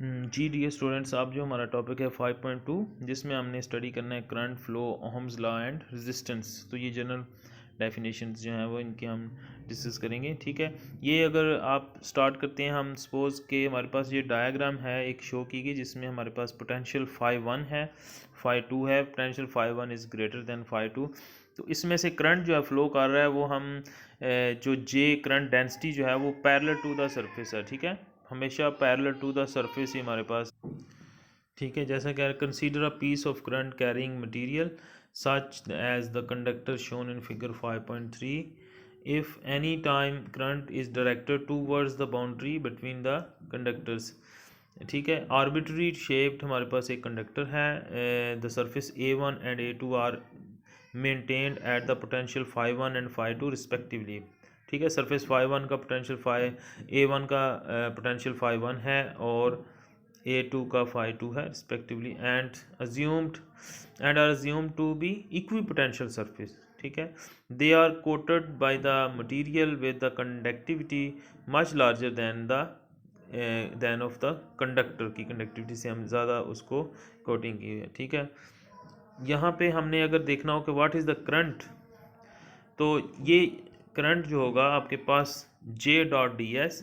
जी dear students, आप जो हमारा टॉपिक है 5.2 जिसमें हमने स्टडी करना है current flow, ohm's law and resistance. तो ये जनरल डेफिनेशंस जो हैं वो इनके हम डिस्कस करेंगे। ठीक है, ये अगर आप स्टार्ट करते हैं, हम सपोज़ के हमारे पास ये डायग्राम है एक शो की गई जिसमें हमारे पास पोटेंशियल phi 1 है, phi 2 है, potential phi 1 is greater than phi 2। तो इसमें से करंट जो है फ्लो कर रहा है वो हम जो जे करंट डेंसिटी जो है वो पैरेलल टू द सरफेस है। ठीक है, हमेशा पैरेलल टू द सरफेस ही हमारे पास। ठीक है, जैसा कह रहे consider a piece of current carrying material such as the conductor shown in figure 5.3 if any time current is directed towards the boundary between the conductors. ठीक है, आर्बिट्री शेप्ड हमारे पास एक कंडक्टर है, the surface A1 and A2 are maintained at the potential phi 1 and phi 2 respectively. ठीक है, surface phi 1 का potential A1 का पोटेंशियल phi 1 है और A2 का phi 2 है respectively, and are assumed to be equipotential surface. ठीक है, they are coated by the material with the conductivity much larger than of the conductor की conductivity से हम ज़्यादा उसको कोटिंग की है। ठीक है, यहाँ पे हमने अगर देखना हो कि व्हाट इज़ द करंट, तो ये करंट जो होगा आपके पास J.ds,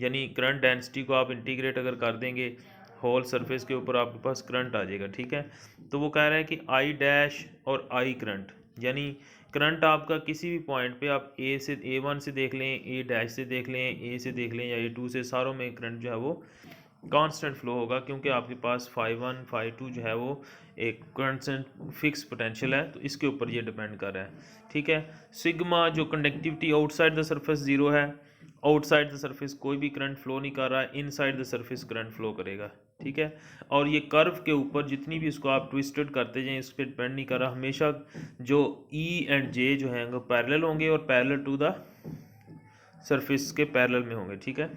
यानी करंट डेंसिटी को आप इंटीग्रेट अगर कर देंगे होल सरफेस के ऊपर आपके पास करंट आ जाएगा। ठीक है, तो वो कह रहा है कि I डैश और I करंट, यानी करंट आपका किसी भी पॉइंट पे आप A1 से देख लें, A डैश से देख लें, A से देख लें या A2 से, सारों में करंट जो है वो कांस्टेंट फ्लो होगा, क्योंकि आपके पास phi 1 phi 2 जो है वो एक कांस्टेंट फिक्स पोटेंशियल है, तो इसके ऊपर ये डिपेंड कर रहा है। ठीक है, सिग्मा जो conductivity outside the surface zero है, आउटसाइड द सरफेस कोई भी करंट फ्लो नहीं कर रहा है, inside the surface current flow करेगा। ठीक है, और ये कर्व के ऊपर जितनी भी इसको आप ट्विस्टेड करते जाएं इस पर डिपेंड नहीं कर रहा, हमेशा जो E एंड J जो हैं वो पैरेलल होंगे और पैरेलल टू द सरफेस के पैरेलल में होंगे। ठीक है,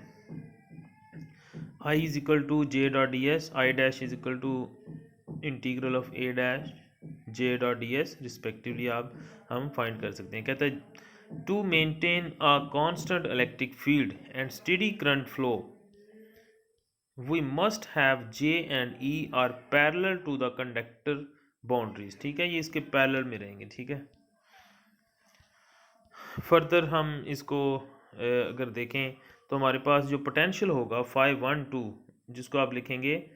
I is equal to J.ds, I dash is equal to integral of A dash J.ds respectively आप हम फाइंड कर सकते हैं। कहता है to maintain a constant electric field and steady current flow we must have J and E are parallel to the conductor boundaries. ठीक है, ये इसके पैरेलल में रहेंगे। ठीक है, फर्दर हम इसको अगर देखें तो हमारे पास जो पोटेंशियल होगा phi 1 2, जिसको आप लिखेंगे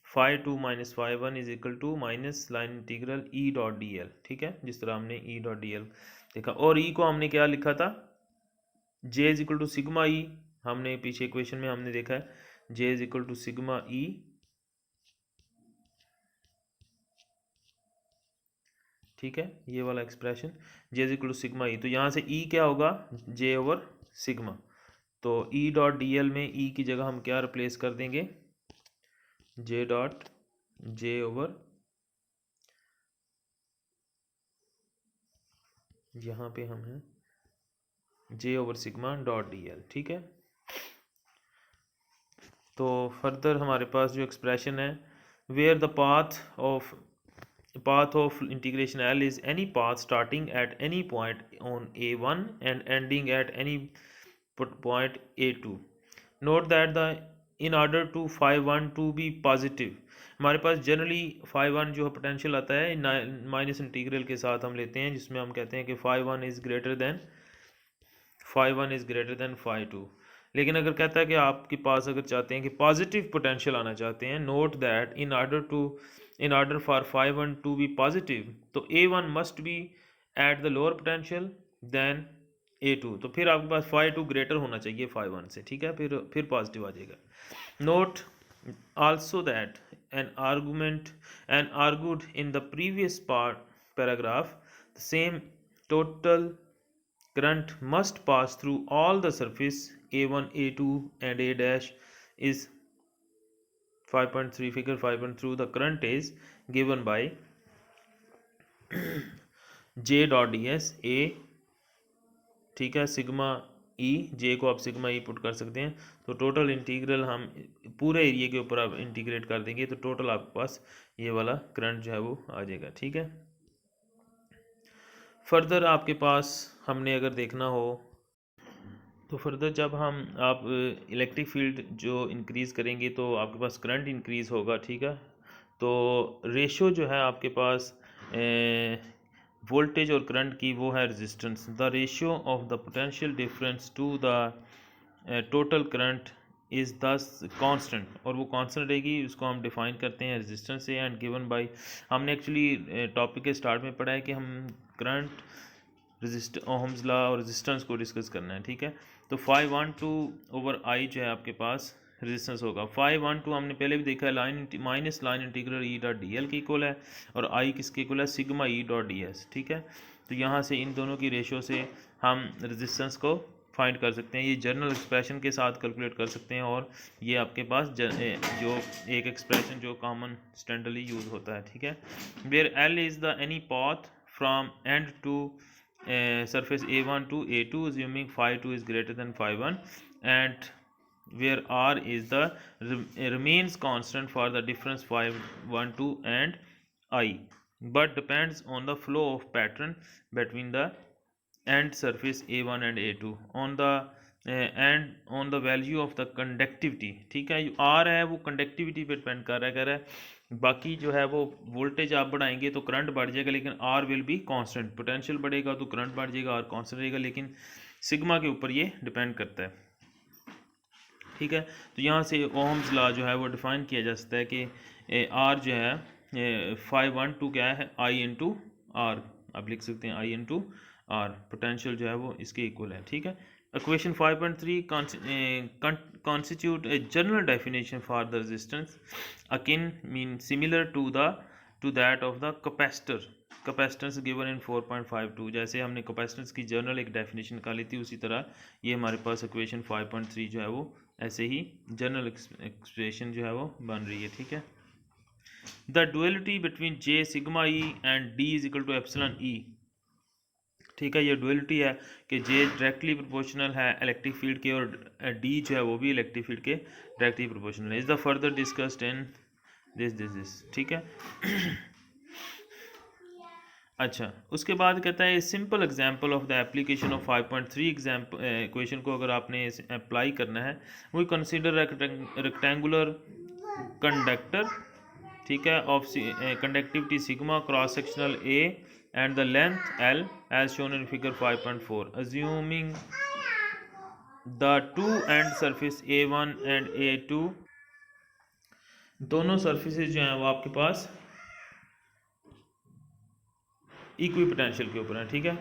phi 2 minus phi 1 is equal to minus line integral E.dl। ठीक है, जिस तरह हमने E.dl देखा, और E को हमने क्या लिखा था, J is equal to sigma E, हमने पीछे इक्वेशन में हमने देखा है J is equal to sigma E। ठीक है, ये वाला expression J is equal to sigma E, तो यहाँ से E क्या होगा, J ओवर सिग्मा। तो E.dl में E की जगह हम क्या रिप्लेस कर देंगे, J ओवर, यहाँ पे हम हैं J over sigma dot DL। ठीक है, तो फर्दर हमारे पास जो एक्सप्रेशन है where the path of integration L is any path starting at any point on A1 and ending at any point A2. Note that in order to phi 1 to be positive, हमारे पास generally phi 1 जो potential आता है minus integral के साथ हम लेते हैं, जिसमें हम कहते हैं कि phi 1 is greater than phi 2। लेकिन अगर कहता है कि आपके पास अगर चाहते हैं कि पॉजिटिव पोटेंशियल आना चाहते हैं, note that in order for phi 1 to be positive, तो A1 must be at the lower potential than A2, तो फिर आपके पास phi 2 ग्रेटर होना चाहिए phi 1 से। ठीक है, फिर पॉजिटिव आ जाएगा। Note also that an argued in the previous paragraph, the same total current must pass through all the surface A1 A2 and A dash is 5.3 figure 5.3. The current is given by J.ds A। ठीक है, sigma E, J को आप sigma E put कर सकते हैं, तो total integral हम पूरे एरिया के ऊपर आप इंटीग्रेट कर देंगे तो टोटल आपके पास ये वाला करंट जो है वो आ जाएगा। ठीक है, फर्दर आपके पास हमने अगर देखना हो तो फर्दर जब हम आप इलेक्ट्रिक फील्ड जो इंक्रीज़ करेंगे तो आपके पास करंट इंक्रीज़ होगा, ठीक है। तो रेशो जो है आपके पास वोल्टेज और करंट की वो है resistance. The ratio of the potential difference to the total current is this constant, और वो कांस्टेंट रहेगी, उसको हम डिफाइन करते हैं रेजिस्टेंस से एंड गिवन बाय, हमने एक्चुअली टॉपिक के स्टार्ट में पढ़ा है कि हम करंट ओहम्स लॉ और रेजिस्टेंस को डिस्कस करना है, ठीक है। तो 512 ओवर आई जो है आपके पास रेजिस्टेंस होगा। 512 हमने पहले भी देखा है, लाइन माइनस लाइन इंटीग्रल ई डॉट डी एल के इक्वल है, और आई किसके इक्वल है, sigma E dot D S, ठीक है। तो यहाँ से इन दोनों की रेशो से हम रेजिस्टेंस को फाइंड कर सकते हैं। ये जनरल एक्सप्रेशन के साथ कैलकुलेट कर सकते हैं, और ये आपके पास जो एक एक्सप्रेशन जो कॉमन स्टैंडर्डली यूज़ होता है, ठीक है। Where L is the any path from end to surface A1 to A2 assuming phi2 is greater than phi1, and where R is the remains constant for the difference phi12 and I, but depends on the flow of pattern between the end surface A1 and A2 on the and on the value of the conductivity, ठीक है। R है वो conductivity पे depend कर रहा है, कह रहा है बाकी जो है वो वोल्टेज आप बढ़ाएंगे तो करंट बढ़ जाएगा, लेकिन R will be constant. Potential बढ़ेगा तो करंट बढ़ जाएगा, आर कांस्टेंट रहेगा, लेकिन सिग्मा के ऊपर ये डिपेंड करता है, ठीक है। तो यहाँ से ओहम्स लॉ जो है वो डिफाइन किया जा सकता है कि आर जो है 512 क्या है, आई इंटू आर, आप लिख सकते हैं आई इंटू आर, पोटेंशियल जो है वो इसके इक्वल है, ठीक है। Equation 5.3 constitute a general definition for the resistance akin mean similar to that of the capacitor, capacitance given in 4.52। जैसे हमने कैपेसिटेंस की जर्नल एक डेफिनेशन निकाली थी, उसी तरह ये हमारे पास इक्वेशन 5.3 जो है वो ऐसे ही जनरल एक्सप्रेशन जो है वो बन रही है, ठीक है। The duality between J sigma E and D is equal to epsilon E, ठीक है। ये डुअलिटी है कि जे डायरेक्टली प्रोपोर्शनल है इलेक्ट्रिक फील्ड के, और डी जो है वो भी इलेक्ट्रिक फील्ड के डायरेक्टली प्रोपोर्शनल है। Is the further discussed in this, ठीक है। अच्छा, उसके बाद कहता है simple example of the application of 5.3 equation को अगर आपने अप्लाई करना है, वी कंसीडर रेक्टेंगुलर कंडक्टर, ठीक है, of conductivity sigma cross sectional A and the length L as shown in figure 5.4, assuming the two end surface A1 and A2, दोनों surfaces जो हैं वो आपके पास इक्वी पोटेंशियल के ऊपर है, ठीक है।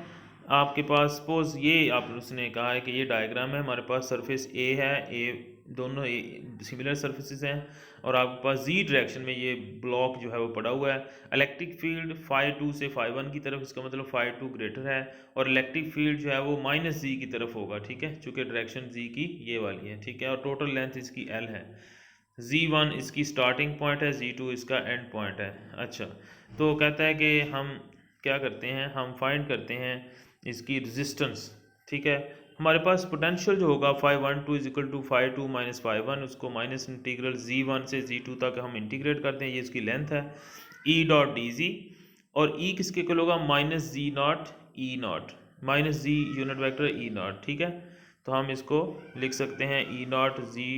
आपके पास सपोज ये आप उसने कहा है कि ये डायग्राम है, हमारे पास सरफेस ए है, ए दोनों सिमिलर सर्फेसिस हैं, और आपके पास जी डायरेक्शन में ये ब्लॉक जो है वो पड़ा हुआ है। इलेक्ट्रिक फील्ड phi2 से phi1 की तरफ, इसका मतलब phi2 ग्रेटर है, और इलेक्ट्रिक फील्ड जो है वो माइनस जी की तरफ होगा, ठीक है, चूँकि डायरेक्शन जी की ये वाली है, ठीक है। और टोटल लेंथ इसकी एल है, Z1 इसकी स्टार्टिंग पॉइंट है, Z2 इसका एंड पॉइंट है। अच्छा, तो कहता है कि हम क्या करते हैं, हम फाइंड करते हैं इसकी रेजिस्टेंस, ठीक है। हमारे पास पोटेंशियल जो होगा 512 इज इक्वल टू 5.2 माइनस 5.1, उसको माइनस इंटीग्रल Z1 से Z2 तक हम इंटीग्रेट करते हैं, ये इसकी लेंथ है E डॉट डी जी, और E किसके इक्वल होगा, minus G naught E naught, minus G unit vector E naught, ठीक है। तो हम इसको लिख सकते हैं E naught G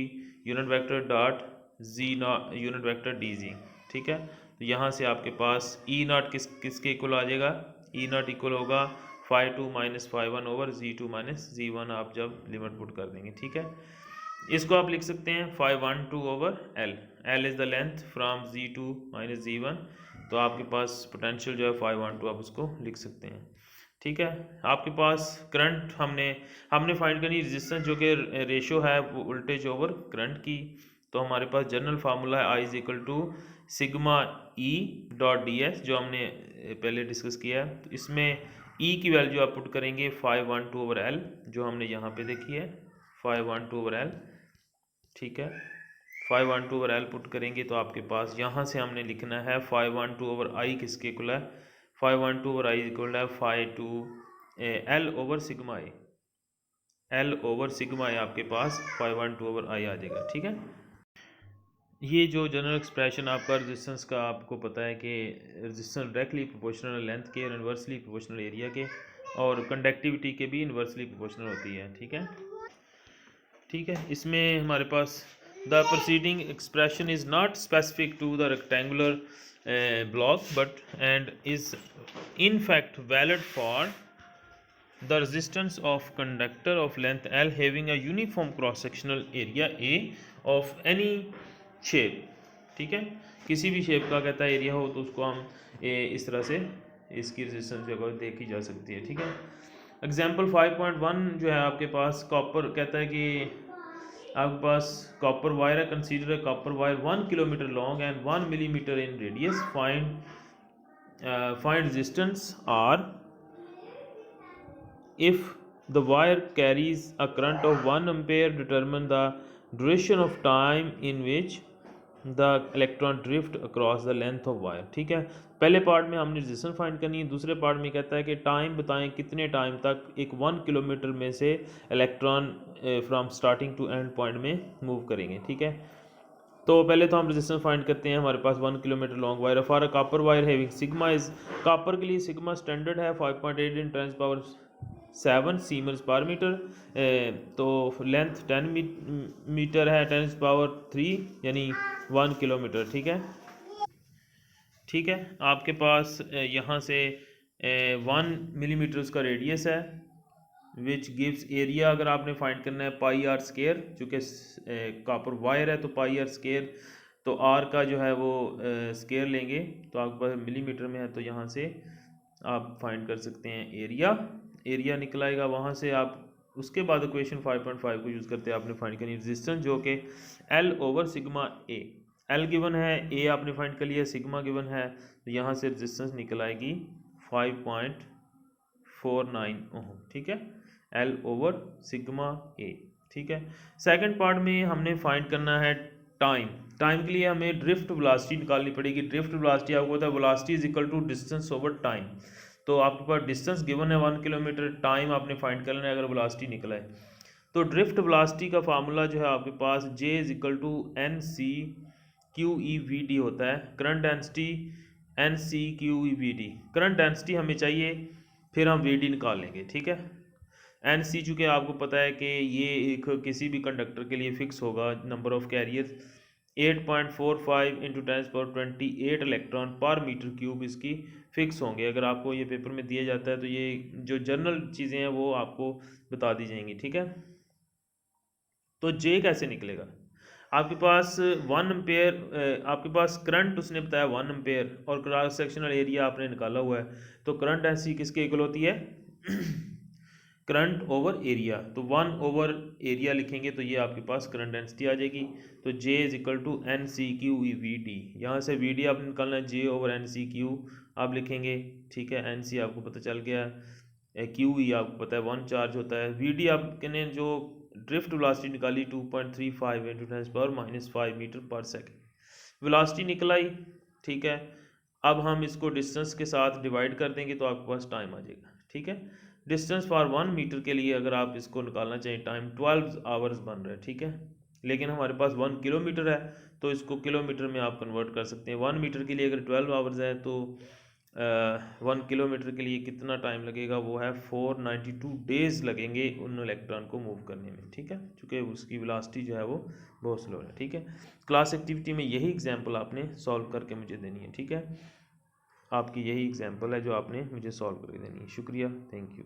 unit vector dot G naught unit vector D G, ठीक है। तो यहाँ से आपके पास ई नॉट किसके इक्वल आ जाएगा, ई नॉट इक्वल होगा 5.2 minus 5.1 over Z2 minus Z1, आप जब लिमिट पुट कर देंगे, ठीक है। इसको आप लिख सकते हैं 512 over L, L is the length from Z2 minus Z1, तो आपके पास पोटेंशियल जो है 512 आप उसको लिख सकते हैं, ठीक है। आपके पास करंट हमने फाइंड करनी रेजिस्टेंस जो कि रेशो है वो वोल्टेज ओवर करंट की, तो हमारे पास जनरल फार्मूला है I is equal to sigma E dot D S, जो हमने पहले डिस्कस किया है। तो इसमें ई की वैल्यू आप पुट करेंगे 512 ओवर एल, जो हमने यहाँ पे देखी है 512 ओवर एल, ठीक है। 512 ओवर एल पुट करेंगे तो आपके पास यहाँ से हमने लिखना है 512 ओवर आई किसके इक्वल है, 512 ओवर आई इक्वल है 5 एल ओवर सिग्मा ए, एल ओवर सिग्मा ए आपके पास 512 ओवर आई आ जाएगा, ठीक है। ये जो जनरल एक्सप्रेशन आपका रेजिस्टेंस का आपको पता है कि रेजिस्टेंस डायरेक्टली प्रोपोर्शनल लेंथ के और इन्वर्सली प्रोपोर्शनल एरिया के, और कंडक्टिविटी के भी इन्वर्सली प्रोपोर्शनल होती है, ठीक है। ठीक है। इसमें हमारे पास the proceeding expression is not specific to the rectangular block but and is in fact valid for the resistance of conductor of length L having a uniform cross sectional area A of any shape। ठीक है, किसी भी shape का कहता है area हो तो उसको हम इस तरह से इसकी रेजिस्टेंस जो है देखी जा सकती है। ठीक है, एग्जाम्पल 5.1 जो है आपके पास कॉपर कहता है कि आपके पास कॉपर वायर है, consider copper wire 1 kilometre long and 1 millimetre in radius, find resistance R if the wire carries a current of 1 ampere, determine the duration of time in which the electron drift across the length of wire। ठीक है, पहले part में हमने resistance find करनी है, दूसरे part में कहता है कि टाइम बताएं कितने टाइम तक एक 1 किलोमीटर में से electron from starting to end point में मूव करेंगे। ठीक है, तो पहले तो हम रेजिस्टेंस फाइंड करते हैं। हमारे पास 1 किलोमीटर लॉन्ग वायर है, for a copper wire having sigma is, copper के लिए सिग्मा स्टैंडर्ड है 5.8 इन 10⁻7 सीमेंस पर मीटर, तो लेंथ 10 मीटर है 10⁻3 यानी 1 किलोमीटर। ठीक है, ठीक है, आपके पास यहाँ से 1 मिलीमीटर उसका रेडियस है विच गिव्स एरिया अगर आपने फाइंड करना है पाई आर स्केयर, चूँकि कॉपर वायर है तो पाई आर स्केयर, तो आर का जो है वो स्केयर लेंगे तो आपके पास मिलीमीटर में है तो यहाँ से आप फाइंड कर सकते हैं एरिया निकल आएगा। वहाँ से आप उसके बाद इक्वेशन 5.5 को यूज़ करते हैं आपने फाइंड करनी रेजिस्टेंस जो कि एल ओवर सिग्मा ए, एल गिवन है, ए आपने फाइंड कर लिया, सिग्मा गिवन है, तो यहाँ से रेजिस्टेंस निकल आएगी 5.49 ओम। ठीक है, एल ओवर सिग्मा ए। ठीक है, सेकंड पार्ट में हमने फाइंड करना है टाइम के लिए हमें ड्रिफ्ट वेलोसिटी निकालनी पड़ेगी। ड्रिफ्ट वेलोसिटी आपको पता है velocity is equal to distance over time, तो आपके पास डिस्टेंस गिवन है 1 किलोमीटर, टाइम आपने फाइंड करना है अगर वेलोसिटी निकला है। तो ड्रिफ्ट वेलोसिटी का फार्मूला जो है आपके पास J is equal to NC/QEVD होता है, current density NC/QEVD, current density हमें चाहिए, फिर हम VD निकाल लेंगे। ठीक है, NC चूँकि आपको पता है कि ये एक किसी भी कंडक्टर के लिए फिक्स होगा, number of carrier 8.45 into 10⁻28 electron per metre cube इसकी फिक्स होंगे। अगर आपको ये पेपर में दिया जाता है तो ये जो जनरल चीज़ें हैं वो आपको बता दी जाएंगी। ठीक है, तो J कैसे निकलेगा, आपके पास 1 एम्पेयर, आपके पास करंट उसने बताया 1 एम्पेयर और क्रॉस सेक्शनल एरिया आपने निकाला हुआ है, तो करंट डेंसिटी किसके इक्वल होती है करंट ओवर एरिया, तो 1 ओवर एरिया लिखेंगे तो ये आपके पास करंट डेंसिटी आ जाएगी। तो J is equal to NC/QEVD, यहाँ से VD आपने निकालना है, J ओवर NC/Q आप लिखेंगे। ठीक है, NC आपको पता चल गया, QE आपको पता है 1 चार्ज होता है, VD आपने जो ड्रिफ्ट वेलोसिटी निकाली 2.35 इंटू 10⁻⁻5 मीटर पर सेकेंड वेलोसिटी निकल आई। ठीक है, अब हम इसको डिस्टेंस के साथ डिवाइड कर देंगे तो आपके पास टाइम आ जाएगा। ठीक है, डिस्टेंस फॉर 1 मीटर के लिए अगर आप इसको निकालना चाहिए टाइम 12 आवर्स बन रहा है। ठीक है, लेकिन हमारे पास 1 किलोमीटर है तो इसको किलोमीटर में आप कन्वर्ट कर सकते हैं। 1 मीटर के लिए अगर 12 आवर्स है तो 1 किलोमीटर के लिए कितना टाइम लगेगा, वो है 492 डेज लगेंगे उन इलेक्ट्रॉन को मूव करने में। ठीक है, चूँकि उसकी वेलोसिटी जो है वो बहुत स्लो है। ठीक है, क्लास एक्टिविटी में यही एग्जाम्पल आपने सॉल्व करके मुझे देनी है। ठीक है, आपकी यही एग्जाम्पल है जो आपने मुझे सॉल्व करके देनी है। शुक्रिया, थैंक यू।